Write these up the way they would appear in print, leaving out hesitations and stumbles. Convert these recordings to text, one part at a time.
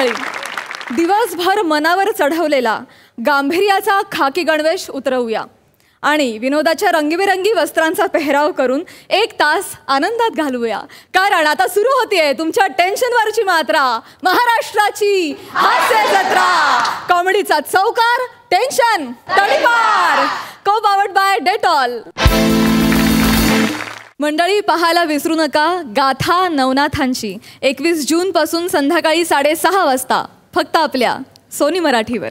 मंडळी, दिवसभर मनावर चढवलेला गांभीर्याचा खाकी गणवेश उतरवूया आणि विनोदाच्या रंगीबेरंगी वस्त्रांचा पेहराव करून 1 तास आनंदात घालवूया. कारण आता सुरू होतीये तुमच्या टेन्शनवरची मात्रा, महाराष्ट्राची हास्य जत्रा. कॉमेडीचा चौकार, टेन्शन तडीपार. को पावर्ड बाय डेटॉल. मंडळी, पाहायला विसरू नका गाथा नवनाथांची 21 जून पासून संध्याकाळी 6:30 वाजता फक्त आपल्या सोनी मराठीवर.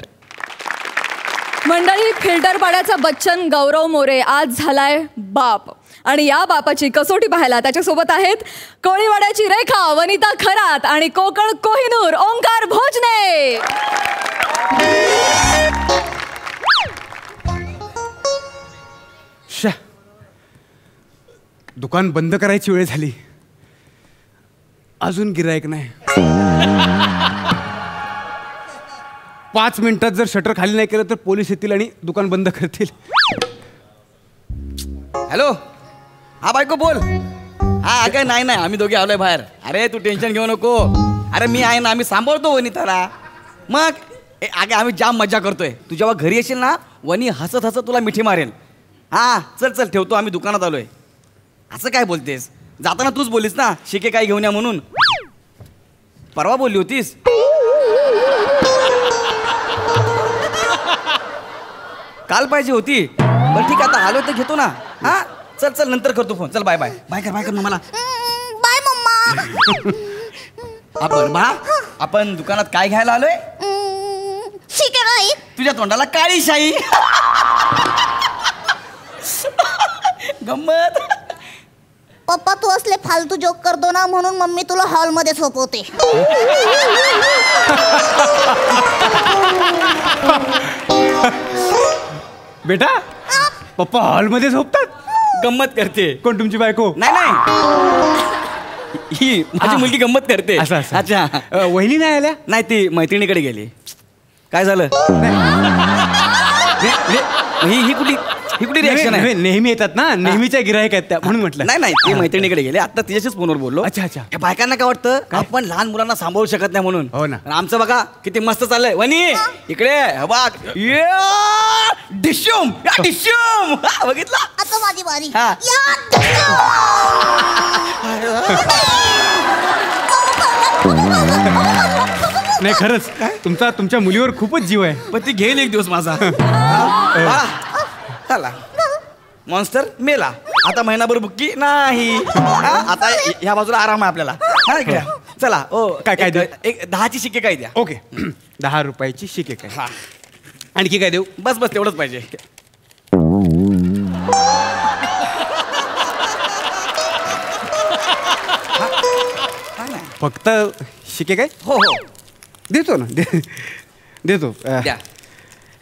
मंडळी, फिल्टरपाड्याचा बच्चन गौरव मोरे आज झालाय बाप आणि या बापाची कसोटी पाहायला त्याच्यासोबत आहेत कोळीवाड्याची रेखा वनिता खरात आणि कोकण कोहिनूर ओंकार भोजने. दुकान बंद करायची वेळ झाली, अजून गिरायक नाही. 5 मिनिटात जर शटर खाली नाही केलं तर पोलीस येतील आणि दुकान बंद करतील. हॅलो, हा बायको बोल. हा काय नाही नाही, आम्ही दोघे आलोय बाहेर. अरे तू टेन्शन घेऊ नको. अरे मी आहे ना, आम्ही सांभाळतो वनिताला. मग अगे आम्ही जाम मजा करतोय. तू जेव्हा घरी येशील ना, वनी हसत हसत तुला मिठी मारेल. हा चल चल ठेवतो, आम्ही दुकानात आलोय. असं काय बोलतेस? जाताना तूच बोलीस ना शिके काय घेऊन या म्हणून. परवा बोलली होतीस. काल पाहिजे होती. बरं ठीक आहे, आता आलो तर घेतो ना. हा चल चल नंतर करतो फोन. चल बाय बाय. बाय कर मला. Bye mamma. आपण बा आपण दुकानात काय घ्यायला आलोय? शिके काय? तुझ्या तोंडाला काळी शाई. गंमत. पप्पा तू असले फालतू जोक करतो ना, म्हणून मम्मी तुला हॉलमध्ये झोपवते. बेटा, पप्पा हॉलमध्ये झोपतात? गंमत करते. कोण तुमची बायको? नाही ही माझी मुलगी गंमत करते. अच्छा. वहिनी नाही आल्या? नाही, ती मैत्रिणीकडे गेली. काय झालं? ही कुठली रिएक्शन आहे? नेहमी येतात ना, नेहमीच्या गिरायक आहेत त्या, म्हणून म्हटलं. नाही ती मैत्रिणीकडे गेली. आता तिच्याशीच फोनवर बोललो. अच्छा. या बायकांना काय वाटतं आपण लहान मुलांना सांभाळू शकत नाही म्हणून. हो ना. आमचं बघा किती मस्त चाललंय. वनी इकडे डिशूम डिशूम. बघितलं? आता माझी बारी. नाही खरंच तुमच्या मुलीवर खूपच जीव आहे. पण ती घेईल एक दिवस माझा. चला मॉन्स्टर मेला. आता महिनाभर बुक्की नाही. आता ह्या बाजूला आराम आहे आपल्याला. हा इकडे चला. ओ काय देऊ? एक 10ची शिक्के काय द्या. ओके. 10 रुपयाची शिके काय? हा. आणखी काय देऊ? बस तेवढंच पाहिजे. फक्त शिके काय? हो देतो ना. देतो.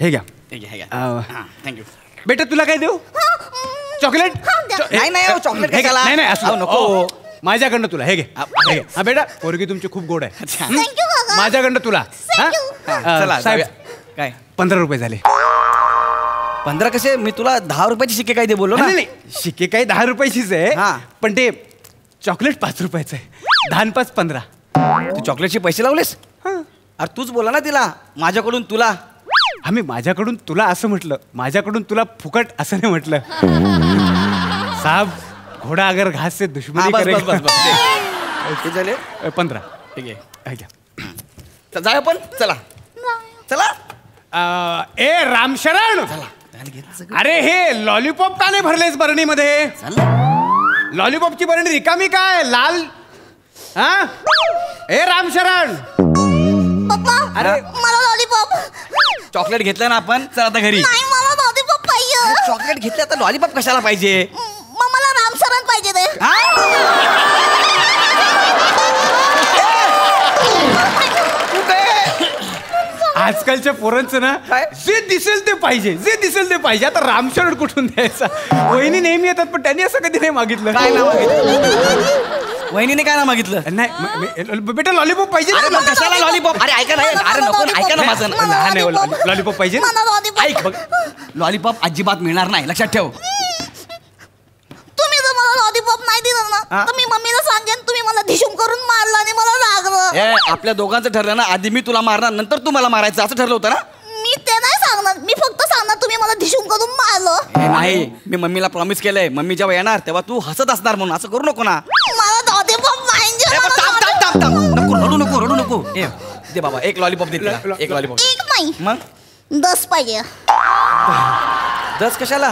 हे घ्या. थँक्यू. बेटा तुला काय देऊ? चॉकलेट? नाही चॉकलेट कशाला? नाही असं नको. माझ्याकडनं तुला हे घे. हा बेटा, पोरगी तुमची खूप गोड आहे. माझ्याकडनं तुला. चला साहेब, काय 15 रुपये झाले. 15 कसे? मी तुला 10 रुपयाची शिक्के काय दे बोललो ना. नाही, शिक्के काय 10 रुपयाचीच आहे, पण ते चॉकलेट 5 रुपयाचं आहे. 10 आणि 5 15. तू चॉकलेटचे पैसे लावलेस? अरे तूच बोला ना तिला माझ्याकडून तुला. आम्ही माझ्याकडून तुला असं म्हटलं, माझ्याकडून तुला फुकट असं नाही म्हटलं. साहब, घोडा अगर घास से दुश्मनी करेगा. किती झाले? 15. ठीक आहे, जाऊ आपण. चला. ए रामशरण, अरे हे लॉलीपॉप का नाही भरलेस बरणीमध्ये? लॉलीपॉपची बरणी रिकामी काय? लाल. हा ए रामशरण. पप्पा, अरे मला लॉलीपॉप. चॉकलेट घेतलं ना आपण. चल आता घरी. नाही, मला लॉलीपॉप पाहिजे. चॉकलेट घेतलं आता लॉलीपॉप कशाला पाहिजे? मग मला रामशरण पाहिजे ते. आजकालच्या पोरांचं ना जे दिसेल ते पाहिजे. आता रामशरण कुठून द्यायचा? वहिनी नेहमी येतात, पण त्यांनी असं कधी नाही मागितलं. काय ना मागितलं? वहिनीने काय ना मागितलं? नाही बेटा, लॉलीपॉप पाहिजे. कशाला लॉलीपॉप? अरे ऐका ना. अरे नको, ऐका ना माझं. लॉलीपॉप पाहिजे. ऐक बघ, लॉलीपॉप अजिबात मिळणार नाही, लक्षात ठेव. तुम्ही जर मला लॉलीपॉप नाही दिलं ना, तर मी मम्मीला सांगेन तुम्ही मला धिशूम करून मारलं आणि मला लागलं. आपल्या दोघांचं ठरलं ना, आधी मी तुला मारणार नंतर तू मला मारायचं असं ठरलं होतं ना. मी ते नाही सांगणार, मी फक्त सांगणार तुम्ही मला धिशूम करून मारलं. नाही, मी मम्मीला प्रॉमिस केलंय, मम्मी जेव्हा येणार तेव्हा तू हसत असणार म्हणून. असं करू नको ना. मला जाऊ दे बाबा. रडू नको रडू नको. दे बाबा एक लॉलीपॉप दे तिला. एक लॉलीपॉप. एक नाही मग 10 पाहिजे. 10 कशाला?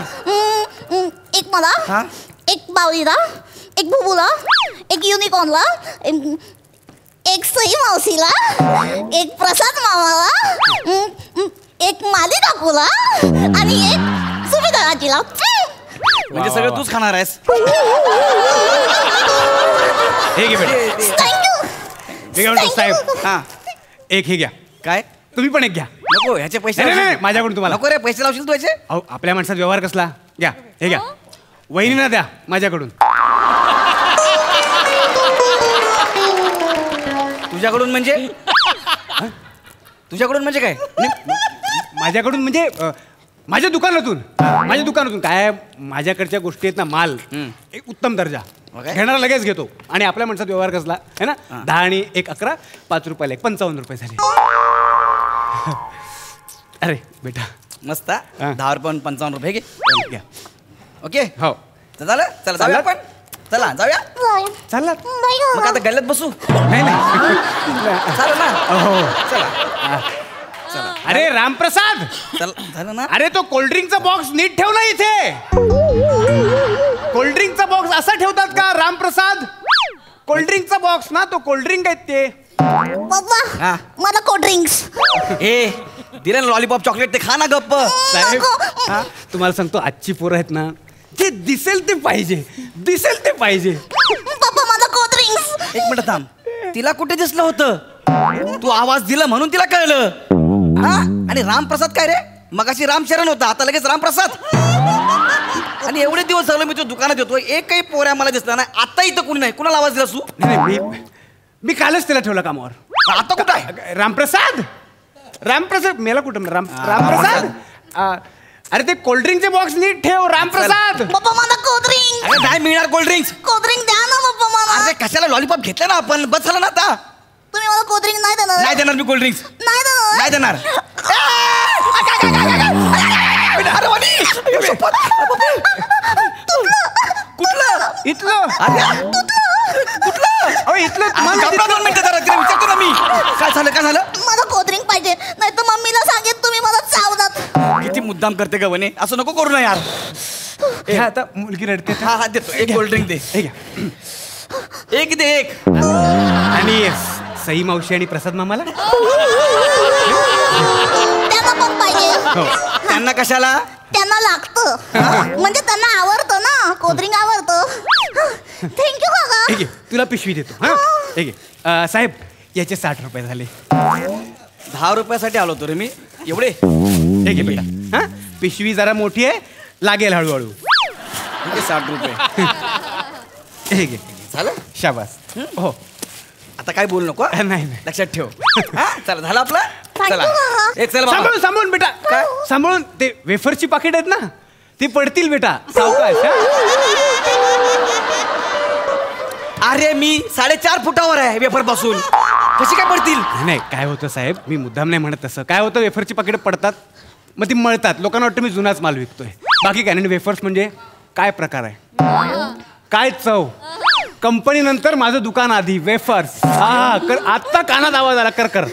एक मला, हा? एक बावलीला, एक बुबूला, एक युनिकॉर्नला, एक सई मावशीला, एक प्रसाद मामाला, एक माली काकूला आणि एक सुभेदार आजीला. म्हणजे सगळं तूच खाणार आहेस. हे घे बेटा. थँक्यू. हे घ्या म्हणतो साहेब. हा एक हे घ्या. काय तुम्ही पण एक घ्या. नको ह्याचे पैसे नाही, नाही, लावशील? माझ्याकडून तुम्हाला. नको रे, पैसे लावशील तू याचे. अहो आपल्या माणसात व्यवहार कसला. घ्या हे घ्या. वहिनींना द्या माझ्याकडून. तुझ्याकडून म्हणजे? तुझ्याकडून म्हणजे काय? माझ्याकडून म्हणजे माझ्या दुकानातून. माझ्या दुकानातून काय माझ्याकडच्या गोष्टी आहेत ना, माल एक उत्तम दर्जा घेणारा लगेच घेतो. आणि आपल्या माणसात व्यवहार कसला आहे ना, 10 आणि 1 11, 5 रुपयाला 1 55 रुपये झाले. अरे बेटा मस्त. हा. 10 रुपये 55 रुपये घे. घ्या. ओके हो तर झालं. चला जाऊया आपण. चला जाऊया. चालला. मग आता गल्ल्यात बसू. नाही नाही. चालेल ना. हो चला. अरे रामप्रसाद. झालं ना. अरे तो कोल्ड्रिंकचा बॉक्स नीट ठेवला इथे. कोल्ड्रिंकचा बॉक्स असा ठेवतात का रामप्रसाद? कोल्ड्रिंकचा बॉक्स ना, तो कोल्ड्रिंक आहेत ते. पप्पा हा. मला कोल्ड ड्रिंक्स. ए दिले ना लॉलीपॉप चॉकलेट, ते खा ना गप्प. साहेब हा, तुम्हाला सांगतो आजची पोरं आहेत ना, जे दिसेल ते पाहिजे, दिसेल ते पाहिजे. पप्पा मला कोल्ड ड्रिंक्स. एक मिनिट थांब. तिला कुठे दिसलं होतं? तू आवाज दिला म्हणून तिला कळलं. हा आणि रामप्रसाद काय रे? मगाशी रामचरण होता, आता लगेच रामप्रसाद. आणि एवढे दिवस झालं मी तुझ्या दुकानात येतोय, एकही पोऱ्या मला दिसला नाही. आता इथं कुणी नाही. कुणाला आवाज दिला तू? नाही मी कालच त्याला ठेवला कामावर. आता कुठं आहे? रामप्रसाद. रामप्रसाद मेला कुठं? रामप्रसाद. अरे ते कोल्ड्रिंकचे बॉक्स नीट ठेव रामप्रसाद. पप्पा मला कोल्ड ड्रिंक्स. अरे नाही मिळणार कोल्ड ड्रिंक्स. कोल्ड ड्रिंक द्या ना पप्पा मला. अरे कशाला लॉलीपॉप घेतलं ना आपण, बस झालं ना आता. तुम्ही मला कोल्ड ड्रिंक नाही देणार? नाही देणार मी कोल्ड ड्रिंक्स. नाही देणार. नाही देणार. अरे वाणी. कुठलं? इथलं. कुठलं? अहो इथलं तुम्हाला 2 मिनिटं जरा तिला विचारतो ना मी. काय झालं काय झालं? मला कोल्ड ड्रिंक पाहिजे, नाही तर मम्मीला सांगेन तुम्ही मला चावतात. किती मुद्दाम करते का वने, असं नको करू ना यार. हे आता मुलगी रडते. हा हा देतो. एक कोल्ड ड्रिंक दे. हे घ्या. एक दे एक. आणि सई मावशी आणि प्रसाद मामाला. त्यांना पण पाहिजे. त्यांना कशाला? त्यांना लागतं, म्हणजे त्यांना आवडतं ना, कोल्ड ड्रिंक आवडतं. थँक्यू काका. हे घे, तुला पिशवी देतो. हा हे घे. साहेब याचे 60 रुपये झाले. 10 रुपयासाठी आलो होतो रे मी. एवढे? हे घे बेटा. हा पिशवी जरा मोठी आहे, लागेल हळूहळू. 60 रुपये. हे घे. झालं? शाबास. हो. आता काय बोल नको. नाही नाही. लक्षात ठेव. हा चला झालं आपलं. Thank चला you, काका. एक चल बाबा. सांभाळून सांभाळून बेटा. काय? सांभाळून. ते वेफरची पाकिट आहेत ना, ती पडतील बेटा, सावकाश. अरे मी 4.5 फुटावर आहे वेफर पासून, कशी काय पडतील? नाही काय होतं साहेब, मी मुद्दाम नाही म्हणत तसं. काय होतं, वेफरची पाकिट पडतात, मग ती मळतात. लोकांना वाटतं मी जुनाच माल विकतोय. बाकी काय नाही. वेफर्स म्हणजे काय प्रकार आहे, काय चव. कंपनी नंतर माझं दुकान आधी. वेफर्स. हा कर. आत्ता कानात आवाज आला. कर कर.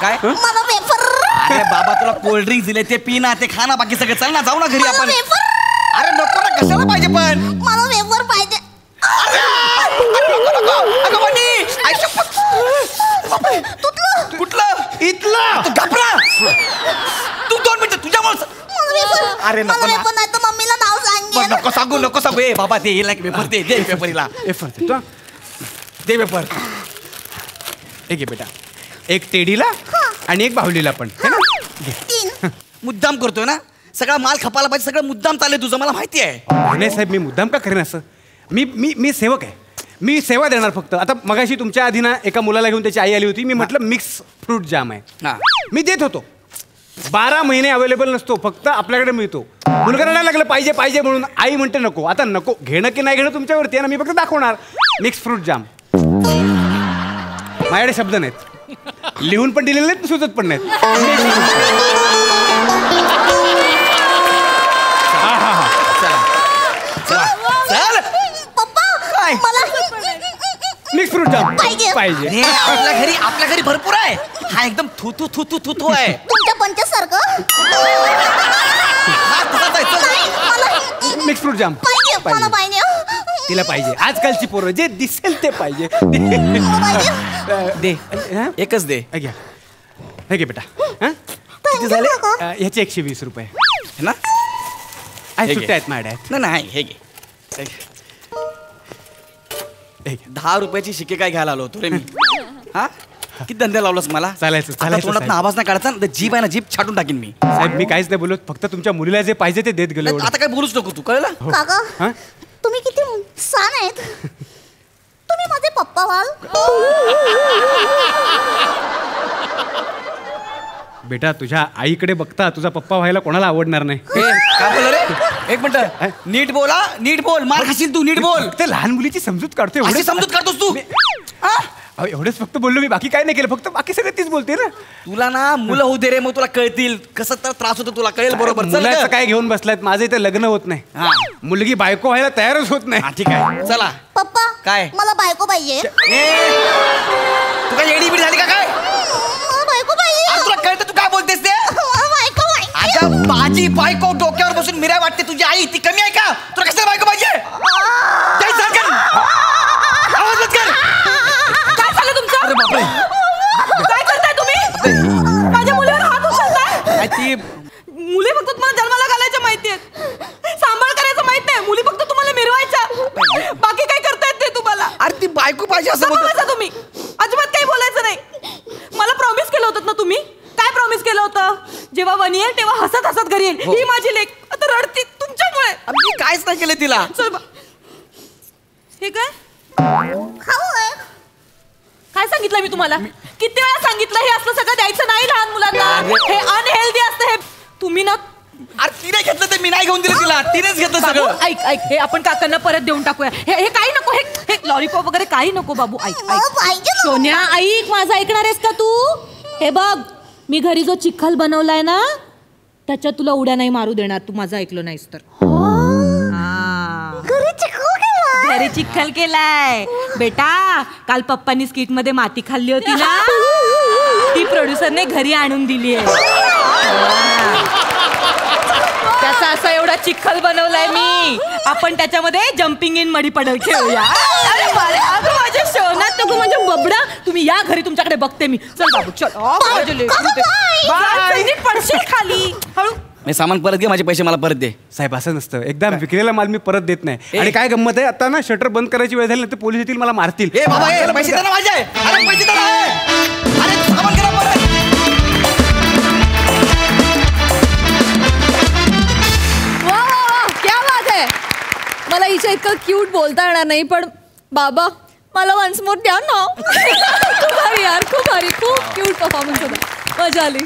काय? मला वेफर. अरे बाबा तुला कोल्ड ड्रिंक दिले, ते पी ना, ते खा ना, बाकी सगळं. चल ना जाऊ ना घरी आपण. वेफर. अरे नको ना, कशाला पाहिजे पण? मला वेफर पाहिजे. अगं वनी, आई शपथ. कुठलं? इथलं. तू घाबरा. तू 2 मिनिटं तुझ्यामुळे. अरे नको मला ना. वेफर नाही तर मम्मीला नाव सांगेन. नको सांगू नको सांगू. ए बाबा ते येईल पेपर. दे दे पेपरीला. वेफर देतो. दे पेपर. एक घे बेटा. एक टेडीला आणि एक बाहुलीला पण. है ना? घे. 3. मुद्दाम करतोय ना, सगळा माल खपायला पाहिजे. सगळं मुद्दाम चाललंय तुझं, मला माहिती आहे. नाही साहेब, मी मुद्दाम का करेन असं. मी सेवक आहे. मी सेवा देणार फक्त. आता मगाशी तुमच्या आधी ना एका मुलाला घेऊन त्याची आई आली होती. मी म्हटलं मिक्स फ्रूट जाम आहे. हा. मी देत होतो. 12 महिने अवेलेबल नसतो, फक्त आपल्याकडे मिळतो. मुलगा रडायला लागलं पाहिजे पाहिजे म्हणून. आई म्हणते नको. आता नको. घेणं की नाही घेणं तुमच्यावरती आहे ना, मी फक्त दाखवणार. मिक्स फ्रूट जाम. माझ्याकडे शब्द नाहीत, लिहून पण दिलेले नाहीत, सुचत पण नाहीत. पप्पा काय? मला मिक्स फ्रूट जाम पाहिजे. पाहिजे. आपल्या घरी भरपूर आहे. हा एकदम थू थू थू थू थू थू आहे. तुमच्या पंचासारखं मिक्स फ्रूट जाम पाहिजे. मला पाहिजे. तिला पाहिजे. आजकालची पोरं जे दिसेल ते पाहिजे. दे हा? एकच दे. घ्या हे घे बेटा. हा? किती झाले? ह्याचे 120 रुपये ना? आहेत, हे घे. सुट्ट्या आहेत माझ्या. नाही हे घे. 10 रुपयाची शिके काय घ्यायला आलो होतो रे मी. हा किती धंदे लावलास मला. चालायचं, आता चालायचं, तोंडात साहेब. आवाज नाही काढायचा ना, जीभ आहे ना, जीभ छाटून टाकीन मी. साहेब मी काहीच नाही बोलत, फक्त तुमच्या मुलीला जे पाहिजे ते देत गेलो. आता काय बोलूच नको तू, कळलं? काका हा? तुम्ही किती छान आहेत. तुम्ही माझे पप्पा व्हाल. बेटा तुझ्या आईकडे बघता तुझा पप्पा व्हायला कोणाला आवडणार नाही. काय बोल रे? एक मिनिट, नीट बोला, नीट बोल. मार खाशील तू, नीट बोल. फक्त लहान मुलीची समजूत काढतोय अशी एवढंच. समजूत काढतोस तू. हा? अहो, एवढंच फक्त बोललो मी, बाकी काय नाही केलं, फक्त बाकी सगळं तीच बोलते ना. तुला ना मुलं होऊ दे रे, मग तुला कळतील कसं तर त्रास होतो, तुला कळेल बरोबर. चल मुलाचं गं. काय घेऊन बसलायत, माझं इथे लग्न होत नाही. हा. मुलगी बायको व्हायला तयारच होत नाही. हा, ठीक आहे, चला. पप्पा काय? मला बायको पाहिजे. तू काय एडी बिडी झाली का काय? मला बायको पाहिजे. अरे तुला कळतं तू काय बोलतेस ते? मला बायको पाहिजे. अगं माझी बायको डोक्यावर बसून मिराय वाटते, तुझी आई ती कमी आहे का? तुला कसं बायको पाहिजे? काय सांगेल? आवाज बंद कर. काय झालं तुमचं? अरे बापरे. काय करताय तुम्ही? माझ्या मुलीवर हात उचलताय. काय ती मुली फक्त तुम्हाला जन्माला घालायच्या माहिती आहेत, सांभाळ करायचं माहित नाही. मुली फक्त तुम्हाला मिरवायच्या, बाकी काय करतायत ते तुम्हाला. अरे ती बायको पाहिजे असं गप्प बोलतो. बसा तुम्ही, अजिबात काही बोलायचं नाही. मला प्रॉमिस केलं होतं ना तुम्ही. काय प्रॉमिस केलं होतं? जेव्हा वनी येईल तेव्हा हसत हसत घरी येईल. ही माझी लेक आता रडती तुमच्यामुळे. मी काहीच नाही केलं तिला. चल बा. हे काय खाऊ आहे. काय सांगितलं मी तुम्हाला? किती वेळा सांगितलं हे असलं सगळं द्यायचं नाही लहान मुलांना. हे अनहेल्दी असतं. हे तुम्ही ना. अरे तिने घेतलं ते मी नाही घेऊन दिलं तिला, तिनेच घेतलं बाबू सगळं. ऐक ऐक, हे आपण काकांना परत देऊन टाकूया. हे काही नको, हे लॉलीपॉप वगैरे काही नको बाबू. ऐक मला ऐक पाहिजे ना. सोन्या, ऐक माझं ऐकणार आहेस का तू? हे बघ, मी घरी जो चिखल बनवलाय ना त्याच्यात तुला उड्या नाही मारू देणार, तू माझं ऐकलं नाहीस तर. हा. घरी चिखल केला. घरी चिखल केलाय बेटा. काल पप्पांनी स्किट मध्ये माती खाल्ली होती ना, ती प्रोड्युसरने घरी आणून दिली आहे. त्याचा असा एवढा चिखल बनवलाय मी. आपण त्याच्यामध्ये जम्पिंग इन मडी पडल खेळूया. अरे बारे, अगं माझ्या शोनात नको म्हणजे बबडा. तुम्ही या घरी, तुमच्याकडे बघते मी. चल बाबू चल. माझे लेकरू ते. बाय. नीट पडशील खाली. हळू. मी सामान परत घे, माझे पैसे मला परत दे. साहेब असं नसतं, एकदा विकलेला माल मी परत देत नाही. आणि काय गंमत आहे, आता ना शटर बंद करायची वेळ झाली ना, ते पोलीस येतील मला मारतील. ए बाबा, ए पैसे दे ना माझे. अरे पैसे दे ना. अरे सामान करा परत. वा वा वा, क्या बात आहे. मला हिच्या इतकं क्यूट बोलता येणार नाही, पण बाबा मला वन्स मोर द्या ना. खूप भारी यार, खूप भारी, खूप क्यूट परफॉर्मन्स होता, मजा आली.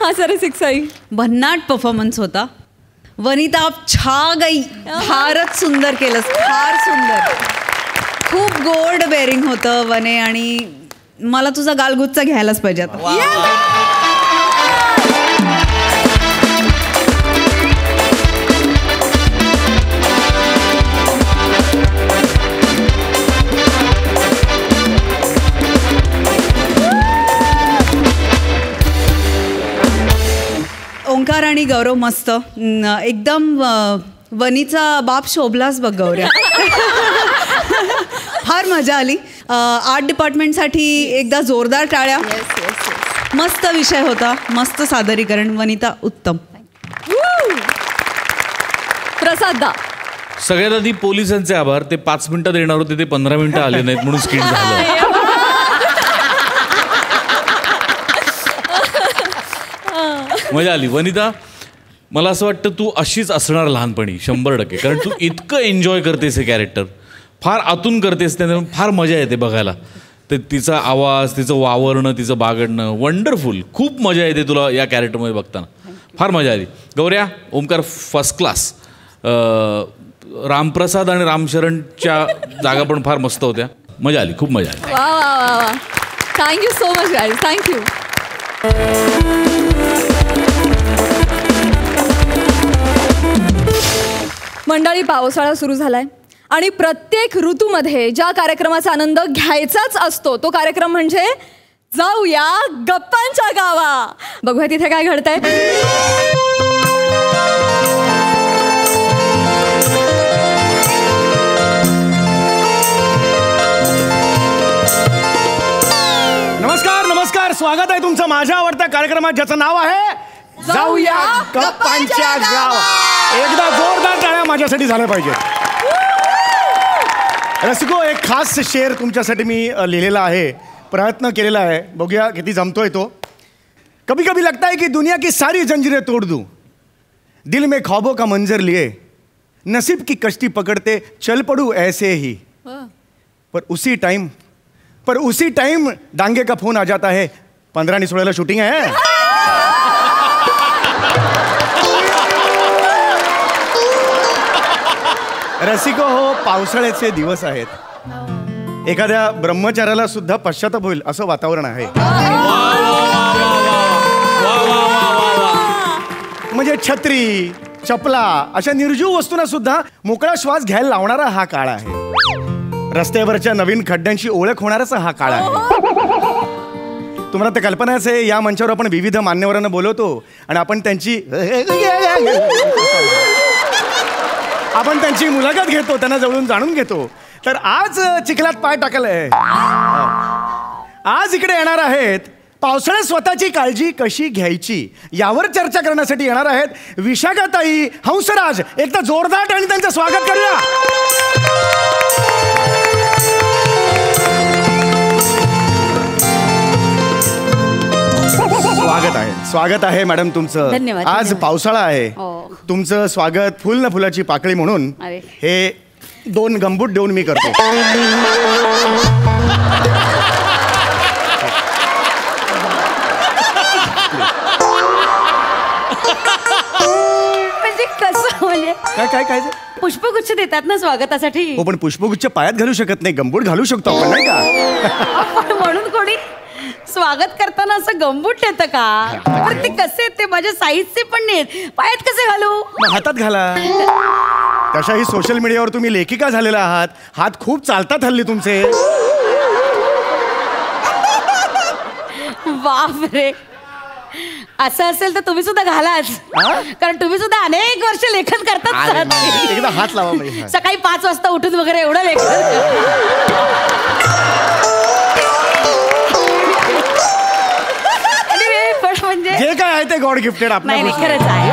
हा सर सिक्साई भन्नाट परफॉर्मन्स होता. वनिता आप छा गई. फारच सुंदर केलंस, फार सुंदर. खूप गोड बेरिंग होतं वने, आणि मला तुझा गालगुच्चा घ्यायलाच पाहिजे आता. ओंकार आणि गौरव मस्त. एकदम वनीचा बाप शोभलाच बघ गौऱ्या. फार मजा आली. आर्ट डिपार्टमेंटसाठी एकदा जोरदार टाळ्या. मस्त विषय होता, मस्त सादरीकरण. वनिता उत्तम. प्रसाद दा. सगळ्यात आधी पोलिसांचे आभार. ते 5 मिनिटं देणार होते, ते 15 मिनिटं आले नाहीत म्हणून स्किट झालं. मजा आली. वनिता, मला असं वाटतं तू अशीच असणार लहानपणी 100%. कारण तू इतकं एन्जॉय करतेस हे कॅरेक्टर, फार आतून करतेस, त्याने फार मजा येते बघायला. तर तिचा आवाज, तिचं वावरणं, तिचं बागडणं वंडरफुल. खूप मजा येते तुला या कॅरेक्टरमध्ये बघताना. फार मजा आली. गौऱ्या, ओमकार फर्स्ट क्लास. रामप्रसाद आणि रामशरणच्या जागा पण फार मस्त होत्या. मजा आली, खूप मजा आली. वा वा वा वा, thank you so much guys, thank you. मंडळी, पावसाळा सुरू झालाय आणि प्रत्येक ऋतूमध्ये ज्या कार्यक्रमाचा आनंद घ्यायचाच असतो तो कार्यक्रम म्हणजे जाऊया गप्पांच्या गावा. बघूया तिथे काय घडतंय. नमस्कार नमस्कार, स्वागत आहे तुमचं माझ्या आवडत्या कार्यक्रमात ज्याचं नाव आहे जाऊया गप्पांच्या गावात. एकदा जोरदार टाळ्या माझ्यासाठी झाल्या पाहिजेत. रसिको, एक खास शेर तुमच्यासाठी मी लिहिलेला आहे, प्रयत्न केलेला आहे, बघूया किती जमतोय तो. कभी कभी लगता है कि दुनिया की सारी जंजीरें तोड़ दूं, दिल में ख्वाबों का मंजर लिए नसीब की कश्ती पकड़ते चल पड़ूं ऐसे ही. पर उसी टाइम डांगे का फोन आ जाता है, 15 आणि 16 शूटिंग आहे. रसिको हो, पावसाळ्याचे दिवस आहेत. एखाद्या ब्रह्मचार्याला सुद्धा पश्चाताप होईल असं वातावरण आहे. म्हणजे छत्री, चपला अशा निर्जीव वस्तूंना सुद्धा मोकळा श्वास घ्यायला लावणारा हा काळ आहे. रस्त्यावरच्या नवीन खड्ड्यांची ओळख होणाराच हा काळ आहे. तुम्हाला तर कल्पनाच आहे, या मंचावर आपण विविध मान्यवरांना बोलवतो आणि आपण त्यांची मुलाखत घेतो, त्यांना जवळून जाणून घेतो. तर आज चिखलात पाय टाकलाय. आज इकडे येणार आहेत पावसाळ्यात स्वतःची काळजी कशी घ्यायची यावर चर्चा करण्यासाठी येणार आहेत विशाखाताई, हंसराज. एकदा जोरदार आणि त्यांचं स्वागत करूया. स्वागत आहे मॅडम तुमचं. धन्यवाद. आज पावसाळा आहे, तुमचं स्वागत फुल ना फुलाची पाकळी म्हणून हे 2 गंबूट देऊन मी करतो. म्हणजे कसं, म्हणजे काय काय पुष्पगुच्छ देतात ना स्वागतासाठी. हो, पण पुष्पगुच्छ पायात घालू शकत नाही, गंबूट घालू शकतो आपण, नाही का? म्हणून कोणी स्वागत करताना असं गंबूट येतं का? पण ते कसे, ते माझ्या साईजचे पण नाहीत, पायात कसे घालू? मग हातात घाला. तशाही सोशल मीडियावर तुम्ही लेखिका झालेला आहात, हात खूप चालतात हल्ली तुमचे. बापरे, असं असेल तर तुम्ही सुद्धा घालाच, कारण तुम्ही सुद्धा अनेक वर्ष लेखन करतात. एकदा हात लावा. सकाळी 5 वाजता उठून वगैरे एवढं लेखन. म्हणजे जे काय आहे ते गॉड गिफ्टेड. नाही, खरंच आहे.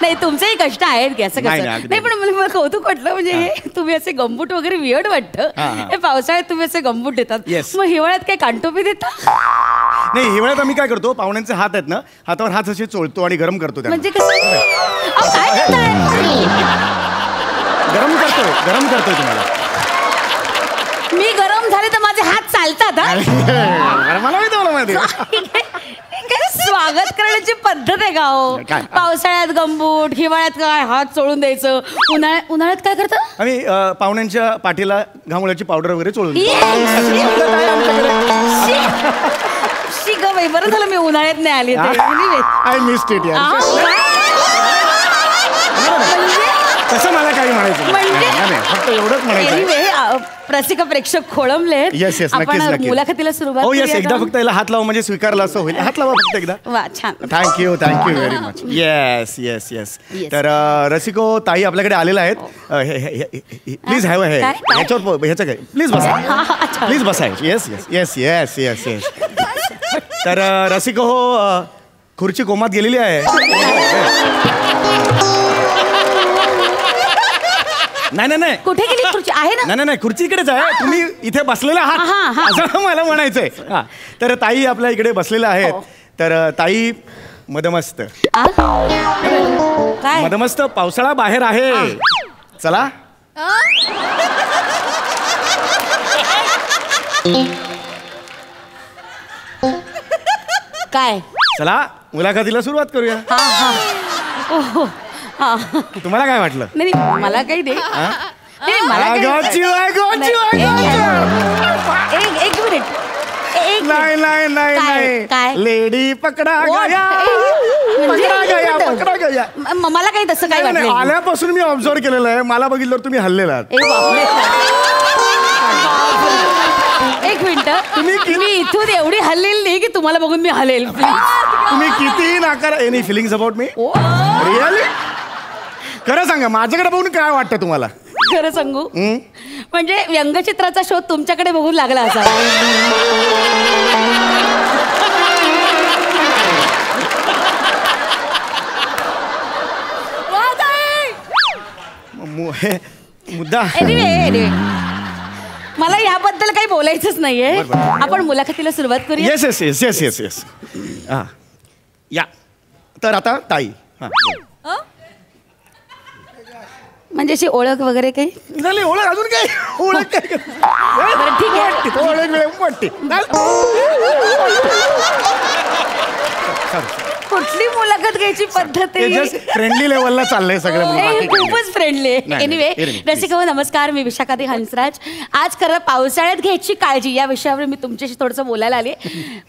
नाही, तुमचेही कष्ट आहेत की असं कसं नाही, पण मला कौतुक वाटलं. म्हणजे हे तुम्ही असे गंबूट वगैरे वियर्ड वाटतं. हे पावसाळ्यात तुम्ही असे गंबूट देतात, मग हिवाळ्यात काय कानटोपी देता? नाही, हिवाळ्यात आम्ही काय करतो, पाहुण्यांचे हात आहेत ना, हातावर हात असे चोळतो आणि गरम करतो. म्हणजे कसं? काय गरम करतोय तुम्हाला. मी गरम झाले तर माझे हात चालतात. मला माहिती. स्वागत करण्याची पद्धत आहे का हो? पावसाळ्यात गंबूट, हिवाळ्यात काय हात चोळून द्यायचं, उन्हाळ्यात काय करता? आम्ही पाहुण्यांच्या पाठीला घामोळ्याची पावडर वगैरे चोळून. बरं झालं मी उन्हाळ्यात नाही आली. आय मिस्ड इट यार. तसं मला काही म्हणायचं नाही, फक्त एवढंच म्हणायचं. रसिक प्रेक्षक खोळंबले. येस येस, आपण मुलाखतीला सुरुवात. हो येस, एकदा फक्त याला हात लावा म्हणजे स्वीकारला असं होईल. हात लावा फक्त एकदा. वा, छान. Thank you very much. Yes yes yes. तर रसिको ताई आपल्याकडे आलेला आहेत. प्लीज हॅव हे ह्याच्यावर, ह्याचं काय, प्लीज बसा, प्लीज बसा. Yes yes yes yes yes yes. तर रसिको हो, खुर्ची कोमात गेलेली आहे. नाही कुठे गेली खुर्ची? आहे ना? नाही, खुर्ची इकडेच आहे. तुम्ही इथे बसलेला आहात असं मला म्हणायचंय. तर ताई आपल्या इकडे बसलेल्या आहेत. तर ताई मदमस्त, मदमस्त. पावसाळा बाहेर आहे, चला. काय? चला मुलाखतीला सुरुवात करूया. हा. तुम्हाला काय वाटलं? नाही मला काही दे. नाही, मला I काही- got you, I got you, I got you. एक मिनिट. एक नाही नाही नाही काय? नाही काय? लेडी पकडा What? गया म्हणजे पकडा गया एक पकडा गया. मला काही तसं काही नाही, नाही, वाटलं. आल्यापासून मी ऑब्झर्व केलेलं आहे. मला बघितलं तुम्ही हल्लेला आहात. एक मिनिट मी इथून एवढी हल्लेली नाही की तुम्हाला बघून मी हलेल. तुम्ही किती नाकार एनी फिलिंग्स अबाउट मी रिअली खरं सांगा माझ्याकडे बघून काय वाटतं तुम्हाला? खरं सांगू म्हणजे व्यंगचित्राचा शोध तुमच्याकडे बघून लागला असा. मुद्दा Anyway, मला याबद्दल काही बोलायचंच नाहीये. आपण मुलाखतीला सुरुवात करूया. Yes yes yes yes yes yes हां या तर आता ताई हां म्हणजे अशी ओळख वगैरे काही झाली ओळख अजून काय ओळख काय बरं, ठीक आहे. ओळख वेळ वाटते कुठली मुलाखत घ्यायची पद्धत आहे? जस्ट फ्रेंडली लेवलला चाललंय सगळं म्हणून बाकी काही नाही. खूपच फ्रेंडली. नाही, एनिवे नाही, रसिक हो नमस्कार, मी विशाखाती हंसराज. आज खरं पावसाळ्यात घ्यायची काळजी या विषयावर मी तुमच्याशी थोडंसं बोलायला आले.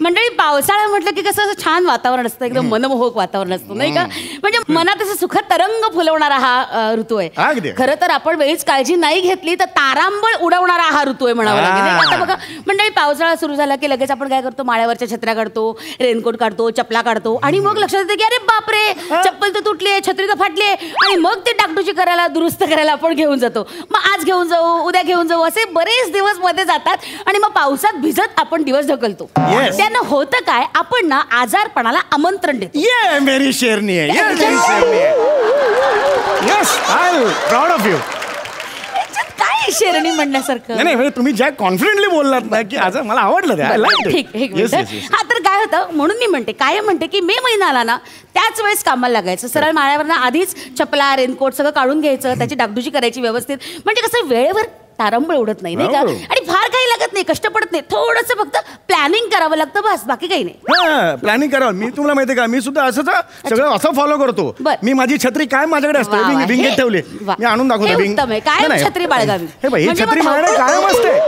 मंडळी पावसाळा म्हटलं की कसं असं छान वातावरण असतं, एकदम मनमोहक वातावरण असतं नाही का? म्हणजे मनात असं सुखद तरंग फुलवणारा हा ऋतू आहे. अगदी. खरं तर आपण वेळीच काळजी नाही घेतली तर तारांबळ उडवणारा हा ऋतू आहे म्हणावं लागेल नाही का? आता बघा मंडळी पावसाळा सुरू झाला की लगेच आपण काय करतो, माळ्यावरच्या छत्र्या काढतो, रेनकोट काढतो, चपला काढतो आणि मग लक्षात येते की अरे बापरे चप्पल तर तुटली आहे, छत्री तर फाटली आहे आणि मग ते डागडुजी करायला दुरुस्त करायला आपण घेऊन जातो. मग आज घेऊन जाऊ, उद्या घेऊन जाऊ, असे बरेच दिवस मध्ये जातात आणि मग पावसात भिजत आपण दिवस ढकलतो. Yes. त्यानं होतं काय, आपण ना आजारपणाला आमंत्रण देतो. ये मेरी शेरनी आहे ये मेरी शेरनी आहे yes I am proud of you. याच्यात काय शेरणी म्हणण्यासारखं? नाही नाही तुम्ही ज्या कॉन्फिडेंटली बोललात ना की आज मला आवडलं ते. I liked it. ठीक एक Yes, मिनिट. yes, yes. हा तर काय होतं म्हणून मी म्हणते काय म्हणते की मे महिना आला ना त्याच वेळेस कामाला लागायचं. सरळ माळ्यावरनं आधीच चपला रेनकोट सगळं काढून घ्यायचं, त्याची डागडुजी करायची व्यवस्थित. म्हणजे कसं वेळेवर तारंबळ उडत नाही का? आणि फार काही लागत नाही, कष्ट पडत नाही, थोडंसं फक्त प्लॅनिंग करावं लागतं बस, बाकी काही नाही. हा प्लॅनिंग करावं. मी तुम्हाला माहिती का मी सुद्धा असंच सगळं असं फॉलो करतो. बरं. मी माझी छत्री काय माझ्याकडे असते वा, वा. विंगेट ठेवली वा. मी आणून दाखवतो. हे विंग- उत्तम आहे. कायम नाही, नाही. छत्री बाळगावी. हे बाई ही म्हणजे छत्री मग माझ्याकडे कायम असते.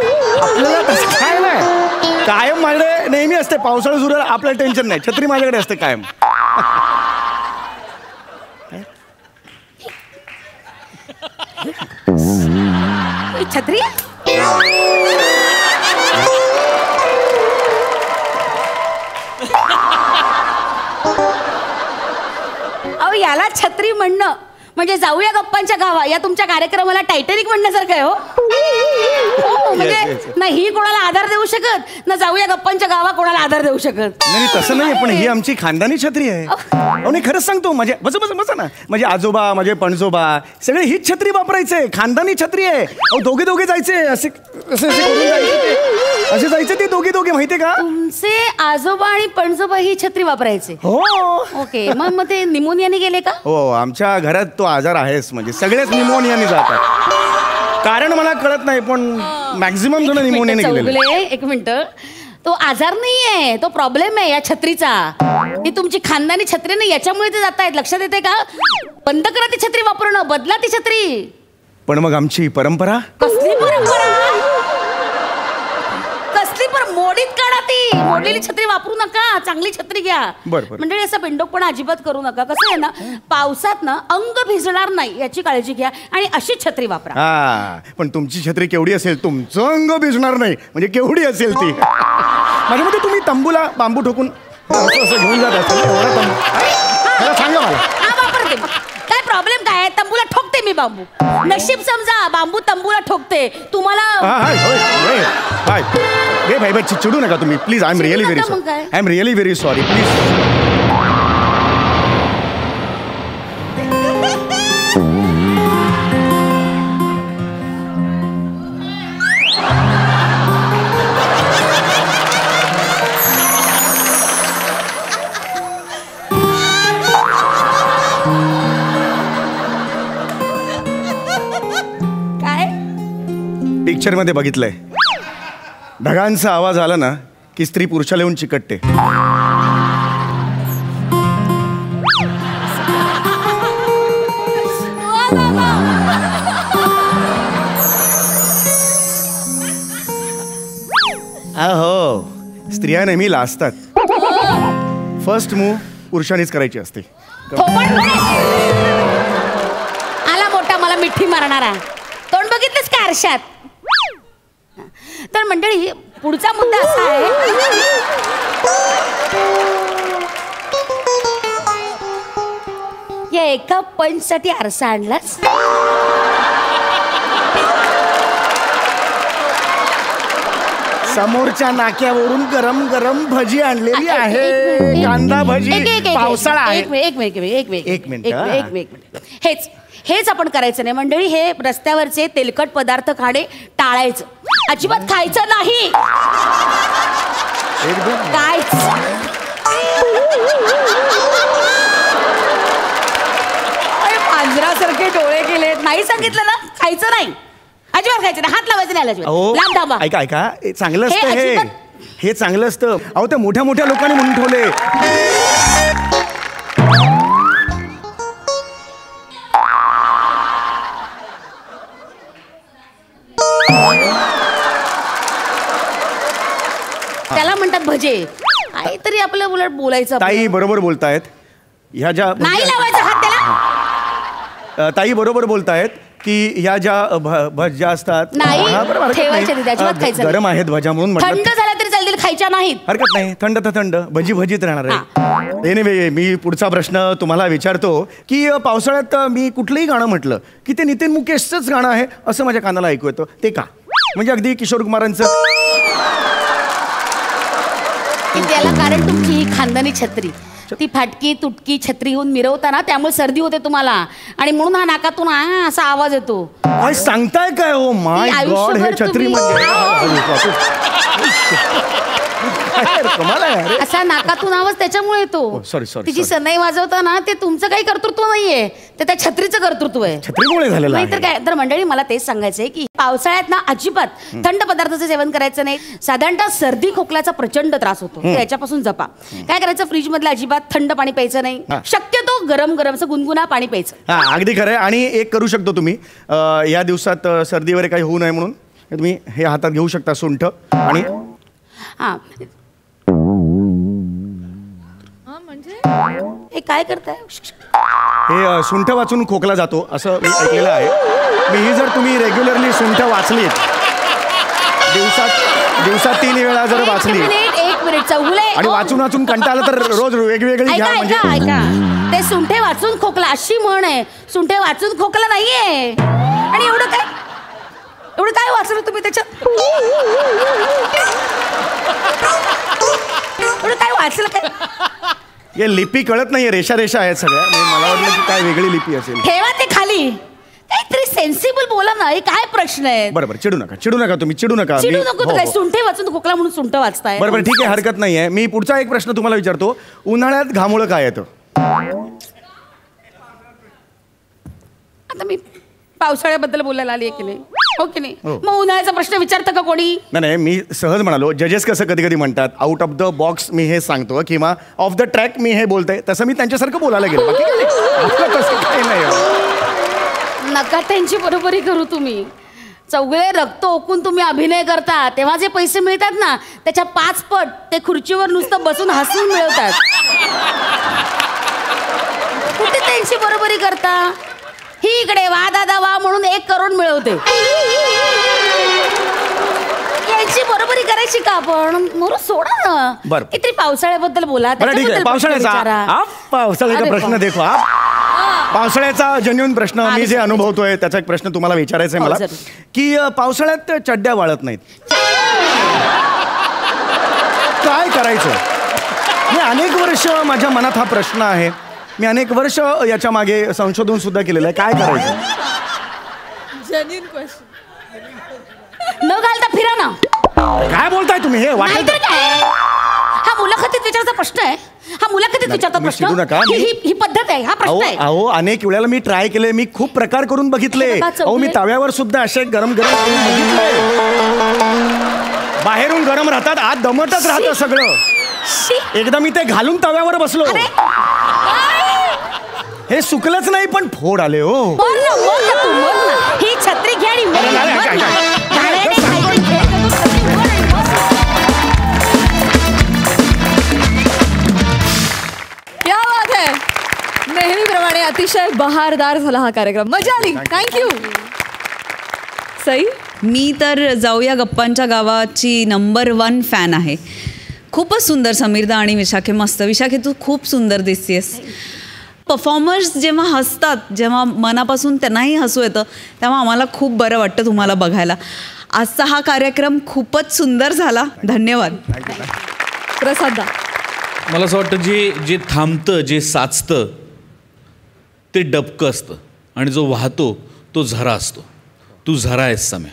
आपल्याला तसं काय नाही, कायम माझ्याकडे नेहमी असते. पावसाळा सुरू झाला, आपल्याला टेन्शन नाही, छत्री माझ्याकडे असते कायम. ही छत्री अहो याला छत्री म्हणणं म्हणजे जाऊया गप्पांच्या गावा या तुमच्या कार्यक्रमाला टायटॅनिक म्हणण्यासारखं आहे. हो म्हणजे ना ही कोणाला आधार देऊ शकत ना जाऊया गप्पांच्या गावा कोणाला आधार देऊ शकत. नाही तसं नाही, पण ही आमची खानदानी छत्री आहे. अहो नाही खरंच सांगतो, माझे बस ना, माझे आजोबा माझे पणजोबा सगळे हीच छत्री वापरायचे. खानदानी छत्री आहे. अहो दोघे जायचे असे असे करून जायचे, असे जायचे ते दोघे माहितीये का? तुमचे आजोबा आणि पणजोबा ही छत्री वापरायचे. हो ओके मग ते निमोनियाने गेले का? हो आमच्या घरात तो आजार आहेच, म्हणजे सगळेच निमोनियाने जातात. कारण मला कळत नाही पण मॅक्झिमम जण निमोनियाने गेलेले. चौगुले एक मिनिट, तो आजार नाहीये, तो प्रॉब्लेम आहे या छत्रीचा. ही तुमची खानदानी छत्री नाही, याच्यामुळे ते जात आहेत. लक्षात येते का? बंद करा ती छत्री वापरणं, बदला ती छत्री. पण मग आमची परंपरा कसली परंपरा? कसली मोडीत काढा ती. मोडलेली छत्री वापरू नका, चांगली छत्री घ्या. बरं. म्हणजे असं बिंडोकपणा अजिबात करू नका. कसं आहे ना, पावसात ना अंग भिजणार नाही याची काळजी घ्या आणि अशी छत्री वापरा. हा पण तुमची छत्री केवढी असेल, तुमचं अंग भिजणार नाही म्हणजे केवढी असेल ती. माझ्या मते तुम्ही तंबूला बांबू ठोकून असं घेऊन जात असाल. एवढा तंबू सांगा मला. हा वापरते. काय प्रॉब्लेम काय आहे? तंबूला ठोकते मी बांबू. नशीब समजा बांबू तंबूला ठोकते. तुम्हाला भाई चिडू नका तुम्ही please. I am really very sorry. I am really very sorry please. काय पिक्चर मध्ये बघितलंय, ढगांचा आवाज आला ना की स्त्री पुरुषाला येऊन चिकटते. हो, स्त्रिया नेहमी लाजतात. फर्स्ट मूव पुरुषांनीच करायची असते. आला मोठा मला मिठी मारणारा. तोंड बघितलंस का आरशात? तर मंडळी पुढचा मुद्दा असा आहे, या एका पंचसाठी आरसा आणलास? समोरच्या नाक्यावरून गरम गरम भजी आणलेली आहे. कांदा भजी, पावसाळा आहे. एक मिनिट. हेच आपण करायचं नाही मंडळी. हे रस्त्यावरचे तेलकट पदार्थ खाणे टाळायचं, अजिबात खायचं नाही. कायच मांजरासारखे डोळे केले. नाही सांगितलं ना, खायचं नाही, अजिबात खायचं नाही, हात लावायचं नाही. लांब दाबा. ऐका ऐका, चांगलं असतं हे चांगलं असतं. अहो त्या मोठ्या मोठ्या लोकांनी म्हणून ठेवले. त्याला म्हणतात भजे. काहीतरी आपलं उलट बोलायचं. ताई बरोबर बोलतायत. ह्या ज्या नाही लावायचा हात त्याला. ताई बरोबर बोलतायत की ह्या ज्या भज्या असतात गरम आहेत भज्या म्हणून थंड झाल्या तरी चालतील, खायच्या नाहीत. हरकत नाही, थंड तर थंड, भजी भजीत राहणार आहे. एनिवे, मी पुढचा प्रश्न तुम्हाला विचारतो की पावसाळ्यात मी कुठलंही गाणं म्हटलं की ते नितीन मुकेशचंच गाणं आहे असं माझ्या कानाला ऐकू येतं. ते का? म्हणजे अगदी किशोर कुमारांचं. त्याला कारण तुमची ही खानदानी छत्री, ती फाटकी तुटकी छत्री होऊन मिरवता ना, त्यामुळे सर्दी होते तुम्हाला, आणि म्हणून हा नाकातून असा आवाज येतो. काय सांगताय काय? हो माय गॉड, हे छत्री म्हणजे असा नाकातून आवाज त्याच्यामुळे येतो. तिची सनई वाजवता ना, ते तुमचं काही कर्तृत्व नाहीये, ते त्या छत्रीचं कर्तृत्व आहे. छत्रीमुळे झालेलं आहे. तर काय तर मंडळी, मला तेच सांगायचंय की पावसाळ्यात ना अजिबात थंड पदार्थाचं सेवन करायचं नाही. साधारणतः सर्दी खोकल्याचा प्रचंड त्रास होतो, याच्यापासून जपा. काय करायचं, फ्रीज मधलं अजिबात थंड पाणी प्यायचं नाही, शक्यतो गरम गरम असं गुणगुणा पाणी प्यायचं. हा, अगदी खरं आहे. आणि एक करू शकतो तुम्ही, या दिवसात सर्दी वगैरे काही होऊ नये म्हणून तुम्ही हे हातात घेऊ शकता, सुंठ. आणि हा, हे काय करताय? हे सुंठ वाचून खोकला जातो असं मी ऐकलेलं आहे. ही जर तुम्ही रेग्युलरली सुंठ वाचलीत, दिवसात 3 वेळा जर वाचली, एक मिनिट चौगुले, आणि वाचून वाचून कंटाळलं तर रोज वेगवेगळी घ्या. म्हणजे ऐका, ते सुंठे वाचून खोकला अशी म्हण आहे, सुंठे वाचून खोकला नाहीये. आणि एवढं काय वाचलं तुम्ही त्याच्यात? एवढं काय वाचलं काय? हे लिपी कळत नाहीये, रेषा रेषा आहेत सगळ्या. मला वाटलं की काय वेगळी लिपी असेल. ठेवा ते खाली, काहीतरी सेन्सिबल बोला ना. काय प्रश्न आहे? बरोबर, चिडू नका तुम्ही, चिडू नका. काय सुंठे वाचून खोकला म्हणून सुंठ वाचताय? बरोबर, ठीक आहे, हरकत नाहीये. मी पुढचा एक प्रश्न तुम्हाला विचारतो. उन्हाळ्यात घामोळं काय येतं? आता मी पावसाळ्याबद्दल बोलायला आली आहे की नाही, हो की नाही? मग उन्हाळ्याचा प्रश्न विचारतं का कोणी? नाही, मी सहज म्हणालो. जजेस कसं कधी कधी म्हणतात, आउट ऑफ द बॉक्स मी हे सांगतो किंवा ऑफ द ट्रॅक मी हे बोलतोय, तसं मी त्यांच्यासारखं बोलायला गेलो. काही नाही. नका त्यांची बरोबरी करू तुम्ही. चौगळे रक्त ओकून तुम्ही अभिनय करता, तेव्हा जे पैसे मिळतात ना, त्याच्या 5 पट ते खुर्चीवर नुसतं बसून हसून मिळवतात. कुठे त्यांची बरोबरी करता? ही इकडे वा दादा वा म्हणून 1 करोड मिळवते. यांची बरोबरी करायची का आपण? मोरू सोडा ना. बरं, किती पावसाळ्याबद्दल बोला. ठीक आहे, पावसाळ्याचा प्रश्न देखो. पावसाळ्याचा जेन्युइन प्रश्न, मी जे अनुभवतोय त्याचा एक प्रश्न तुम्हाला विचारायचा आहे मला, की पावसाळ्यात चड्ड्या वाळत नाहीत, काय करायचं? मी अनेक वर्ष माझ्या मनात हा प्रश्न आहे. मी अनेक वर्ष याच्या मागे संशोधन सुद्धा केलेलं आहे. काय करायचं? Genuine question. न घालता फिरा ना. काय बोलताय तुम्ही? हे वाटेल काय? हा मुलाखतीत विचारचा प्रश्न आहे. हा मुलाखतीत विचारता प्रश्न. ही पद्धत आहे, हा प्रश्न आहे. अहो, अनेक वेळेला मी ट्राय केले, मी खूप प्रकार करून बघितले. अहो, मी तव्यावर सुद्धा असे गरम गरम करून बघितले. बाहेरून गरम राहतात, आत दमटच राहतं सगळं. एकदा मी ते घालून तव्यावर बसलो, हे सुकलंच नाही पण फोड आले. हो, ही छत्री घ्या आणि अतिशय बहारदार झाला हा कार्यक्रम. मजा आली. थँक्यू. सई, मी तर जाऊया गप्पांच्या गावाची नंबर 1 फॅन आहे. खूपच सुंदर समीरदा आणि विशाखे. मस्त. विशाखे तू खूप सुंदर दिसतेस. परफॉर्मर्स जेव्हा हसतात, जेव्हा मनापासून त्यांनाही हसू येतं, तेव्हा आम्हाला खूप बरं वाटतं तुम्हाला बघायला. आजचा हा कार्यक्रम खूपच सुंदर झाला. धन्यवाद. प्रसादा. मला असं वाटतं जे थांबतं, जे साचतं ते डबकं असतं आणि जो वाहतो तो झरा असतो. तू झरा आहेस सम्या.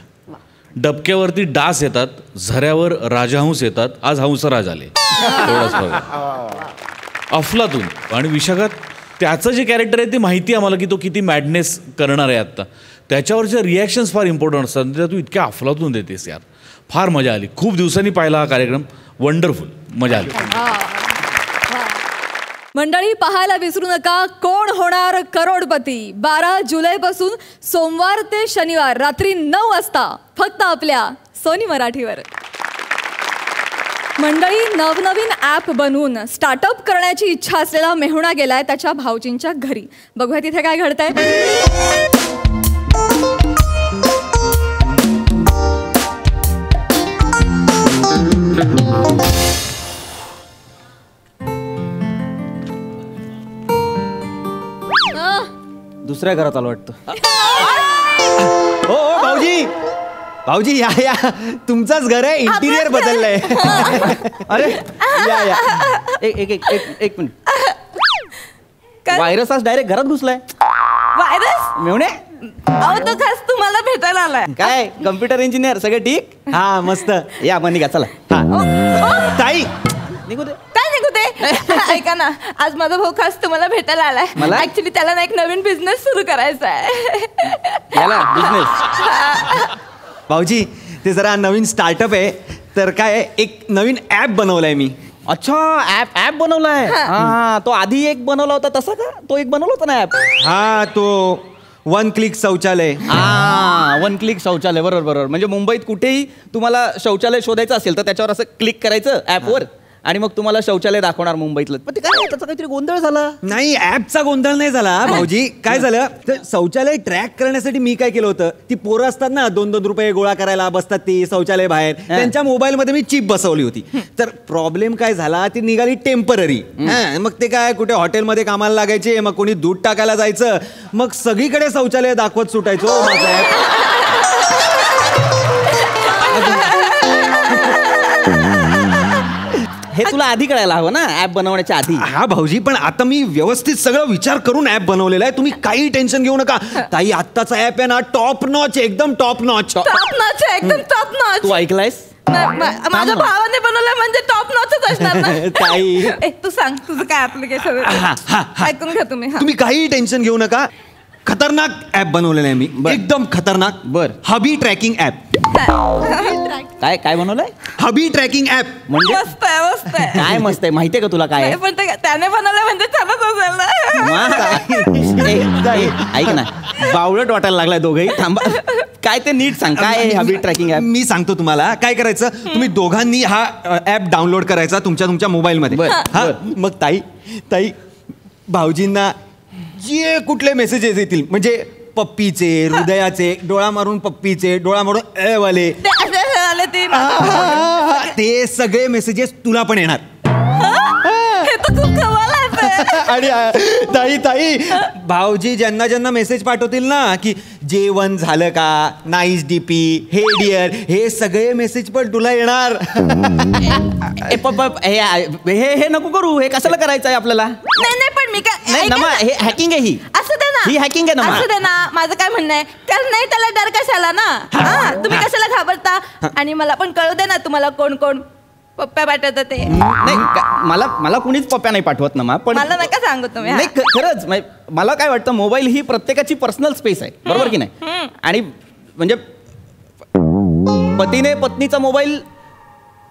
डबक्यावरती डास येतात, झऱ्यावर राजहंस येतात. आज हंसराज आले. एवढाच फरक आहे. अफलातून. आणि विशाखात त्याचं जे कॅरेक्टर आहे ते माहिती आहे आम्हाला की तो किती मॅडनेस करणार आहे आत्ता. त्याच्यावरचे रिॲक्शन्स फार इम्पॉर्टंट असतात. त्या तू इतक्या अफलातून देतेस यार. फार मजा आली. खूप दिवसांनी पाहिला हा कार्यक्रम. वंडरफुल. मजा आली. मंडळी, पाहायला विसरू नका कोण होणार करोडपती. 12 जुलैपासून सोमवार ते शनिवार रात्री 9 वाजता फक्त आपल्या सोनी मराठीवर. मंडळी, नवनवीन ॲप बनवून स्टार्टअप करण्याची इच्छा असलेला मेहुणा गेलाय त्याच्या भाऊजींच्या घरी. बघूया तिथे काय घडतंय. दुसऱ्या घरात आलो वाटतं. हो भाऊजी, भाऊजी या या. तुमचंच घर आहे. इंटिरियर बदललंय. अरे या या. एक मिनिट. व्हायरस आज डायरेक्ट घरात घुसलाय. व्हायरस मेवणे तो खास तुम्हाला भेटायला आलाय. काय कम्प्युटर इंजिनियर सगळं ठीक. हा मस्त. या आपण निघा चला. ताई निघू दे. काय निघू दे. ऐका ना, आज माझा भाऊ खास तुम्हाला भेटायला आलाय. मला ऍक्च्युली त्याला ना एक नवीन बिझनेस सुरू करायचा आहे. याला बिझनेस. भाऊजी ते जरा नवीन स्टार्टअप आहे. तर काय एक नवीन ॲप बनवलाय मी. अच्छा ॲप बनवलाय. हा तो आधी एक बनवला होता तसा का? तो एक बनवला होता ना ॲप. हा तो 1 क्लिक शौचालय. हा 1 क्लिक शौचालय. बरोबर. म्हणजे मुंबईत कुठेही तुम्हाला शौचालय शोधायचं असेल तर त्याच्यावर असं क्लिक करायचं ॲपवर आणि मग तुम्हाला शौचालय दाखवणार मुंबईतलं. पण ते काय त्याचा काहीतरी गोंधळ झाला. नाही ॲपचा गोंधळ नाही झाला भाऊजी. काय झालं तर शौचालय ट्रॅक करण्यासाठी मी काय केलं होतं, ती पोरं असतात ना 2-2 रुपये गोळा करायला बसतात ती शौचालय बाहेर, त्यांच्या मोबाईलमध्ये मी चिप बसवली होती. तर प्रॉब्लेम काय झाला, ती निघाली टेम्पररी. मग ते काय कुठे हॉटेलमध्ये कामाला लागायचे, मग कोणी दूध टाकायला जायचं, मग सगळीकडे शौचालय दाखवत सुटायचो माझं ॲप. हे तुला आधी कळायला हवं ना ऍप बनवण्याच्या आधी. हा भाऊजी, पण आता मी व्यवस्थित सगळं विचार करून ऍप बनवलेला आहे. तुम्ही काही टेन्शन घेऊ नका. ताई आत्ताचा ऍप आहे ना टॉप नॉच, एकदम टॉप नॉच. एकदम टॉप नॉच. तू ऐकलायस? माझ्या भावाने बनवलं म्हणजे टॉप नॉचच असणार ना. ताई तू सांग तुझं काय ऍप्लिकेशन ऐकून घ्या तुम्ही. तुम्ही काही टेन्शन घेऊ नका. खतरनाक ऍप बनवलेलं आहे मी. एकदम खतरनाक. बर. हबी ट्रॅकिंग ऍप. काय काय बनवलंय? हबी ट्रॅकिंग ऍप. म्हणजे मस्त आहे. काय मस्त आहे माहितीये का तुला काय आहे? पण त्याने बनवलं म्हणजे छानच असेल. ऐक ना, बावळट वाटायला लागलाय दोघंही. थांबा, काय ते नीट सांग. काय आहे हबी ट्रॅकिंग ऍप? मी सांगतो तुम्हाला. काय करायचं, तुम्ही दोघांनी हा ऍप डाउनलोड करायचा तुमच्या मोबाईलमध्ये. हा मग ताई भाऊजींना जे कुठले मेसेजेस येतील, म्हणजे पप्पीचे, हृदयाचे, डोळा मारून पप्पीचे, डोळा मारून वाले, ते सगळे मेसेजेस तुला पण येणार. आणि ताई भाऊजी ज्यांना मेसेज पाठवतील ना की जेवण झालं का, नाईस डीपी, हे डिअर, हे सगळे मेसेज पण तुला येणार. हे नको करू. हे कशाला करायचं आहे आपल्याला? नाही पण मी काय नमा, हे हॅकिंग आहे. ही असू दे ना. ही हॅकिंग आहे ना. असू दे ना. माझं काय म्हणणं आहे, कारण नाही त्याला डर कशाला ना. तुम्ही कशाला घाबरता? आणि मला पण कळू दे ना तुम्हाला कोण कोण पप्प्या पाठवतात ते. नाही मला कुणीच पप्प्या नाही पाठवत ना. पण मला नका सांगू तुम्ही. नाही खरंच मला काय वाटतं, मोबाईल ही प्रत्येकाची पर्सनल स्पेस आहे. बरोबर की नाही? आणि म्हणजे पतीने पत्नीचा मोबाईल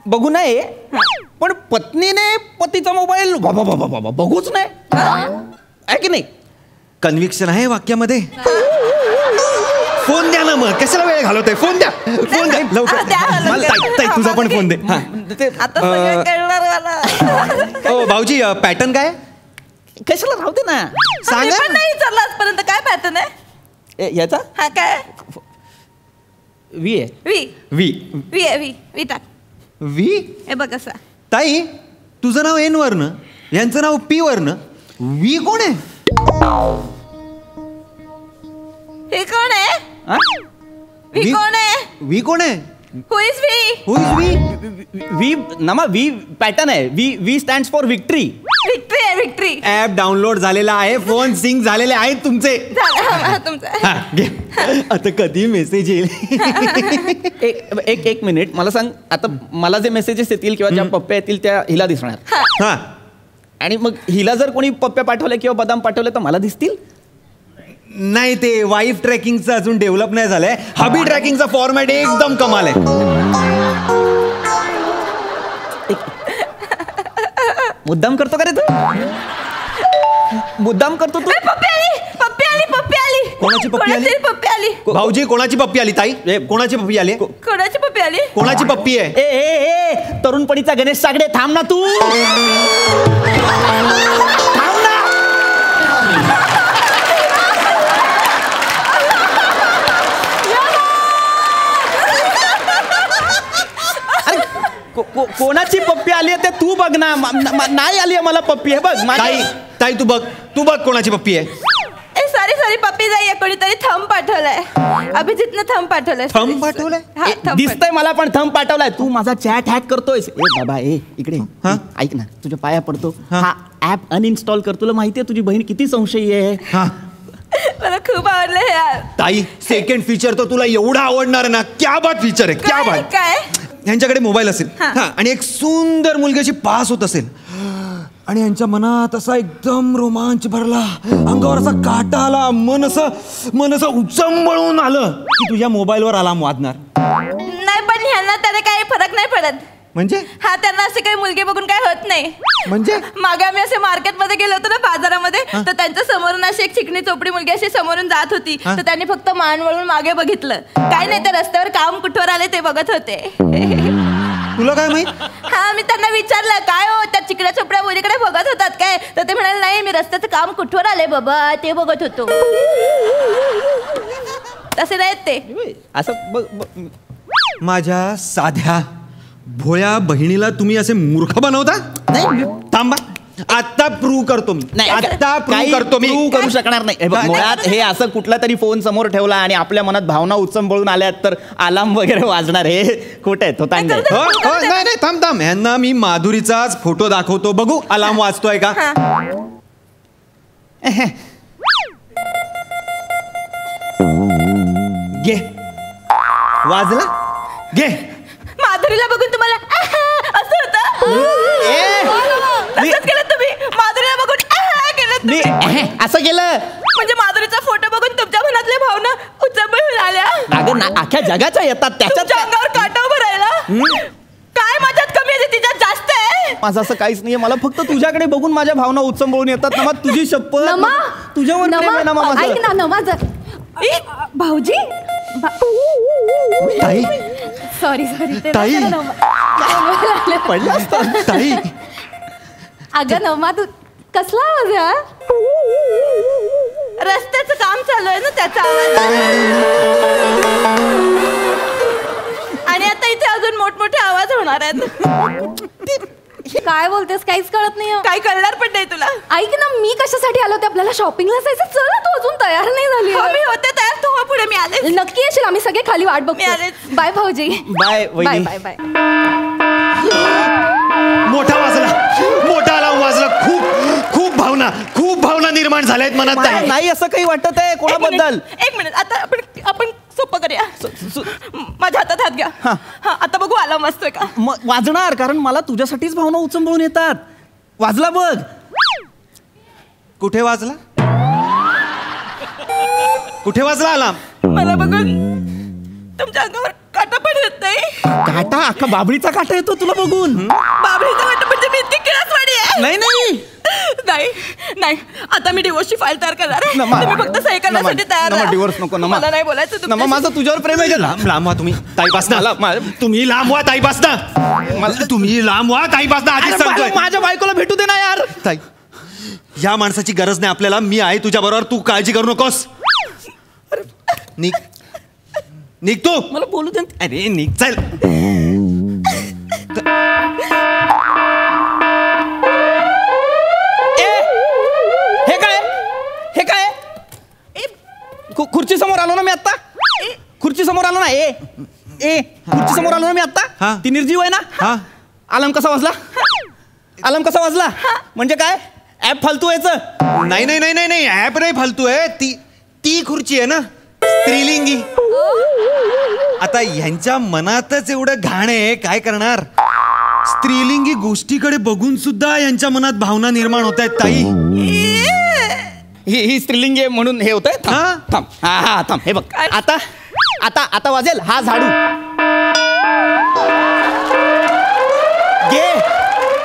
बघू नये, पण पत्नीने पतीचा मोबाईल बघूच नाही. आहे की नाही? कन्व्हिक्शन आहे वाक्यामध्ये. फोन द्या ना, मग कशाला वेळ घालवताय? फोन द्या लवकर. ताई तुझा पण फोन दे. आता सगळं कळणार मला. हो भाऊजी, पॅटर्न काय? कशाला राहू दे ना सांगा पण नाही विचारलं आजपर्यंत काय पॅटर्न आहे याचा हा काय वी आहे वी वी वी आहे वी वी टाक वी हे बघ कसा ताई तुझं नाव एन वरनं यांचं नाव पी वरनं वी कोण आहे हे कोण आहे वी कोण आहे वी कोण आहे who is V who is V नमा वी पॅटर्न आहे V stands for victory victory आहे विक्ट्री ऍप डाउनलोड झालेला आहे फोन सिंक झालेले आहेत तुमचे तुमचं हा, घे. आता कधी मेसेज येईल एक मिनिट मला सांग आता मला जे मेसेजेस येतील किंवा ज्या पप्प्या येतील त्या हिला दिसणार हा आणि मग हिला जर कोणी पप्प्या पाठवले किंवा बदाम पाठवले तर मला दिसतील नाही ते वाईफ ट्रॅकिंगचं अजून डेव्हलप नाही झालंय हबी ट्रॅकिंगचा फॉर्मॅट एकदम कमाल आहे मुद्दाम करतो का रे तू मुद्दाम करतो तू पप्पी आली कोणाची पप्पी आली? पप्पी आली भाऊजी कोणाची पप्पी आली ताई कोणाची पप्पी आली कोणाची पप्पी आली कोणाची पप्पी आहे ए तरुणपणीचा गणेश सागडे थांब ना तू थांब ना कोणाची पप्पी आली आहे ते तू बघ ना नाही आली आहे मला पप्पी आहे बघ ताई ताई तू बघ कोणाची पप्पी आहे सॉरी पप्पी जाई कोणीतरी थंब पाठवलाय अभिजितनं थंब पाठवलाय थंब पाठवलाय दिसतंय मला पण थंब पाठवलाय तू माझा चॅट हॅक करतोय बाबा इकडे ऐक ना तुझ्या पाया पडतो हा ऍप अनइन्स्टॉल कर तुला माहितीये तुझी बहीण किती संशयी आहे मला खूप आवडलं हे ताई सेकंड फीचर तर तुला एवढा आवडणार ना क्या बात फीचर आहे क्या बात काय यांच्याकडे मोबाईल असेल आणि एक सुंदर मुलगी अशी पास होत असेल आणि यांच्या मनात असा एकदम रोमांच भरला अंगावर असा काटा आला मन असं उचंबळून आलं की तुझ्या मोबाईलवर अलार्म वाजणार नाही पण ह्यांना त्याने काही फरक नाही पडत म्हणजे हा त्यांना असे काही मुलगी बघून काय होत नाही म्हणजे मागे आम्ही असे मार्केटमध्ये गेलो होतो ना बाजारामध्ये तर त्यांच्या समोरून अशी एक चिकनी चोपडी मुलगी अशी समोरून जात होती तर त्यांनी फक्त मान वळून मागे बघितलं काय नाही ते रस्त्यावर काम कुठवर आले ते बघत होते तुला काय माहित हा मी त्यांना विचारलं काय हो त्या चिकड्या चोपड्या मुलीकडे बघत होतात काय तर ते म्हणाले नाही मी रस्त्याचं काम कुठवर आले बाबा ते बघत होतो तसे नाहीत ते असं माझ्या साध्या भोळ्या बहिणीला तुम्ही असे मूर्ख बनवता नाही थांबा आता प्रूव्ह करतो मी आता प्रूव्ह करतो मी करू शकणार नाही मुळात हे असं कुठला तरी फोन समोर ठेवला आणि आपल्या मनात भावना उचंबळून आल्यात तर अलार्म वगैरे वाजणार हे खोट आहे तो नाही थांब यांना मी माधुरीचाच फोटो दाखवतो बघू अलार्म वाजतोय का घे वाजला घे माधुरीला बघून तुम्हाला असं होतं केलं तुम्ही माधुरीला बघून केलं मी असं केलं म्हणजे माधुरीचा फोटो बघून तुमच्या मनातल्या भावना उचंबळून आल्या अगं अख्ख्या जगाच्या येतात त्याच्यात अंगावर काटा उभं राहिला काय माझ्यात कमी आहे तिच्यात जास्त आहे माझं असं काहीच नाहीये मला फक्त तुझ्याकडे बघून माझ्या भावना उचंबळून येतात ना मग तुझी शपथ तुझ्यावर प्रेम आहे ना माझं. ऐक ना नमा भाऊजी ताई सॉरी ताई पडला असता ताई अगं नमा तू कसला आवाज आहे रस्त्याचं काम चालू आहे ना त्याचा आवाज आणि आता इथे अजून मोठमोठे आवाज होणार आहेत काय बोलतेस काहीच कळत नाही काय कळणार पण नाही तुला ऐक ना मी कशासाठी आलो होते आपल्याला शॉपिंगला जायचं चल ना तू अजून तयार नाही झाली मी होते तयार तू पुढे मी आले नक्की येशील आम्ही सगळे खाली वाट बघतो बाय भाऊजी बाय बाय बाय बाय मोठा अलार्म वाजला खूप भावना निर्माण झाल्यात मनात नाही असं काही वाटत आहे कोणाबद्दल एक मिनिट आता आपण सोपं करूया माझ्या हातात हात घ्या हा आता बघू अलार्म वाजतोय का वाजणार कारण मला तुझ्यासाठीच भावना उचंबळून येतात वाजला बघ कुठे वाजला अलार्म मला बघून तुमच्या अंगावर काटा पण येत नाही काटा अख्खा बाबळीचा काटा येतो तुला बघून बाबळीचा काटा म्हणजे मी इतकी किळसवाणी आहे नाही आता मी डिवोर्सची फाईल तयार करणार आहे तुम्ही फक्त सही करण्यासाठी तयार राहा डिवोर्स नको मला नाही बोलायचं माझं तुझ्यावर प्रेम आहे लांब व्हा तुम्ही तुम्ही लांब व्हा ताईपासनं तुम्ही लांब व्हा ताईपासनं आधीच सांगतोय माझ्या बायकोला भेटू दे ना यार ताई ह्या माणसाची गरज नाही आपल्याला. मी आहे तुझ्या बरोबर, तू काळजी करू नकोस. निघ तू. मला बोलू दे. अरे निघ, चल. हे काय खुर्ची समोर आलो ना मी आता. खुर्ची समोर आलो ना. खुर्ची समोर आलो ना मी आता. ती निर्जीव आहे ना. अलार्म कसा वाजला? अलार्म कसा वाजला म्हणजे काय? ऍप फालतू व्हायचं? नाही नाही नाही नाही नाही, ऍप नाही फालतू आहे. ती खुर्ची आहे ना, स्त्रीलिंगी. आता ह्यांच्या मनातच एवढं घाण आहे, काय करणार? स्त्रीलिंगी गोष्टीकडे बघून सुद्धा यांच्या मनात भावना निर्माण होत आहेत ताई. ही स्त्रीलिंगी आहे म्हणून हे होतंय. थांब. हा थांब. हे बघ आता आता आता वाजेल हा झाडू. घे.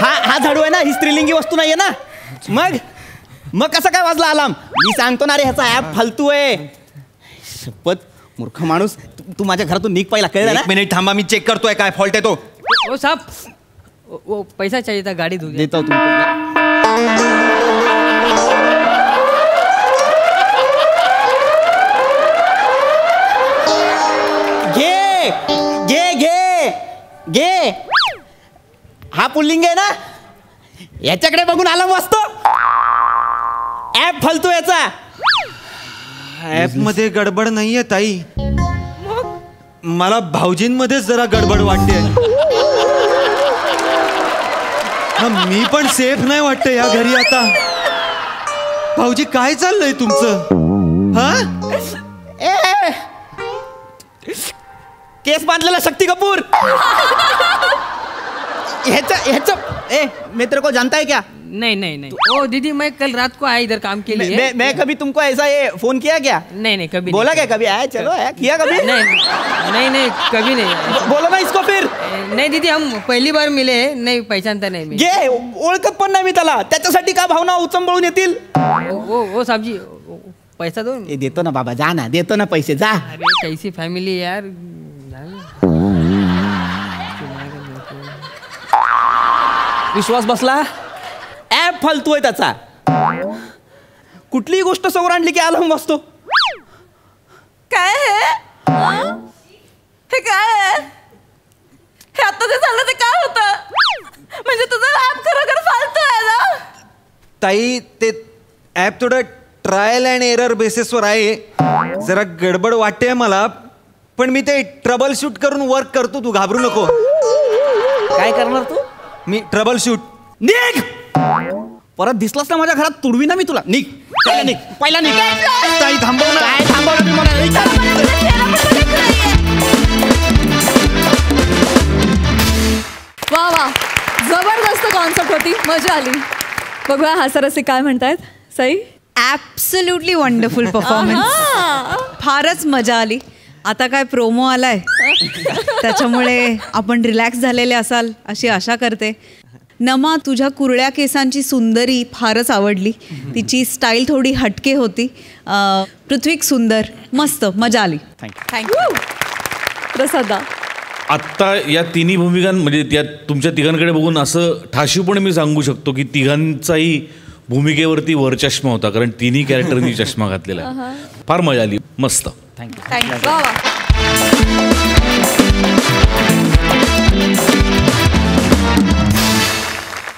हा झाडू आहे ना, ही स्त्रीलिंगी वस्तू नाहीये ना. मग कसं काय वाजला अलार्म? मी सांगतो ना रे, ह्याचा ऍप फालतू आहे. शपथ, मूर्ख माणूस. तू माझ्या घरातून निघ पहिला, कळलं ना? 1 मिनिट थांबा, मी चेक करतोय काय फॉल्ट आहे तो. ओ साहब, वो पैसा चाहिए था, गाड़ी धो देता हूं तुमको. घे. हा पुल्लिंग आहे ना, याच्याकडे बघून अलार्म वाजतो. ऍप फालतू याचा. ऍप मध्ये गडबड नाहीये ताई. मला भाऊजींमध्येच जरा गडबड वाटते. मी पण सेफ नाही वाटते या घरी आता. भाऊजी काय चाललंय तुमचं? केस बांधलेला शक्ती कपूर. मैं तेरे को जानता है क्या? नहीं. ओ दीदी, मैं कल रात को आया इधर काम के लिए. मैं कभी तुमको ऐसा ये फोन किया क्या? नहीं कभी. बोला क्या कभी? आया चलो आया किया कभी? नहीं कभी नहीं. बोलो ना इसको फिर. नहीं दीदी, हम पहली बार मिले, नहीं पहचानता नाही मी. घे, ओळखत पण नाही मी त्याला. त्याच्यासाठी का भावना उचंबळून येतील? ओ साहबजी, पैसा दो. देतो ना बाबा, जा ना, देतो ना पैसे, जा. अरे कैसी फॅमिली यार. विश्वास बसला? ऍप फालतू आहे त्याचा. कुठलीही गोष्ट समोर आणली की अलार्म वाजतो. काय हे काय? हे आता जे झालं ते काय होतं? म्हणजे तुझं ऍप खरोखर फालतू आहे ना? ताई, ते ऍप थोडं ट्रायल अँड एरर बेसिसवर आहे. जरा गडबड वाटते मला, पण मी ते ट्रबल शूट करून वर्क करतो. तू घाबरू नको. काय करणार तू? मी ट्रबल शूट. निघ. परत दिसलास ना माझ्या घरात, तुडवी ना मी तुला. निघ पहिला निघ. ताई थांबव ना. काय थांबवलं मी मला? वा, जबरदस्त कॉन्सेप्ट होती, मजा आली. बघूया हास्यरसिक काय म्हणतायत. Sai, absolutely wonderful performance. फारच मजा आली. आता काय प्रोमो आलाय, त्याच्यामुळे आपण रिलॅक्स झालेले असाल अशी आशा करते. नमा, तुझ्या कुरळ्या केसांची सुंदरी फारच आवडली. तिची स्टाईल थोडी हटके होती. पृथ्वीक सुंदर, मस्त, मजा आली. थँक्यू. प्रसादा, आत्ता या तिन्ही भूमिकांमध्ये त्या तुमच्या तिघांकडे बघून असं ठाशीवपणे मी सांगू शकतो की तिघांचाही भूमिकेवरती वर चष्मा होता, कारण तिन्ही कॅरेक्टरनी चष्मा घातलेला आहे. फार मजा आली, मस्त. थँक्यू. वा.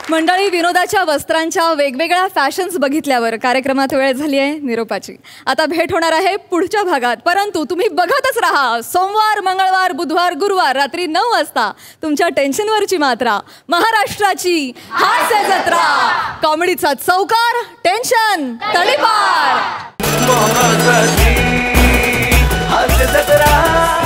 मंडळी, विनोदाच्या वस्त्रांच्या वेगवेगळ्या फॅशन्स बघितल्यावर कार्यक्रमात वेळ झाली आहे निरोपाची. आता भेट होणार आहे पुढच्या भागात, परंतु तुम्ही बघतच राहा. सोमवार, मंगळवार, बुधवार, गुरुवार रात्री 9 वाजता तुमच्या टेन्शनवरची मात्रा, महाराष्ट्राची हास्य जत्रा. कॉमेडीचा चौकार, टेन्शन तडीपार. हास्य जत्रा.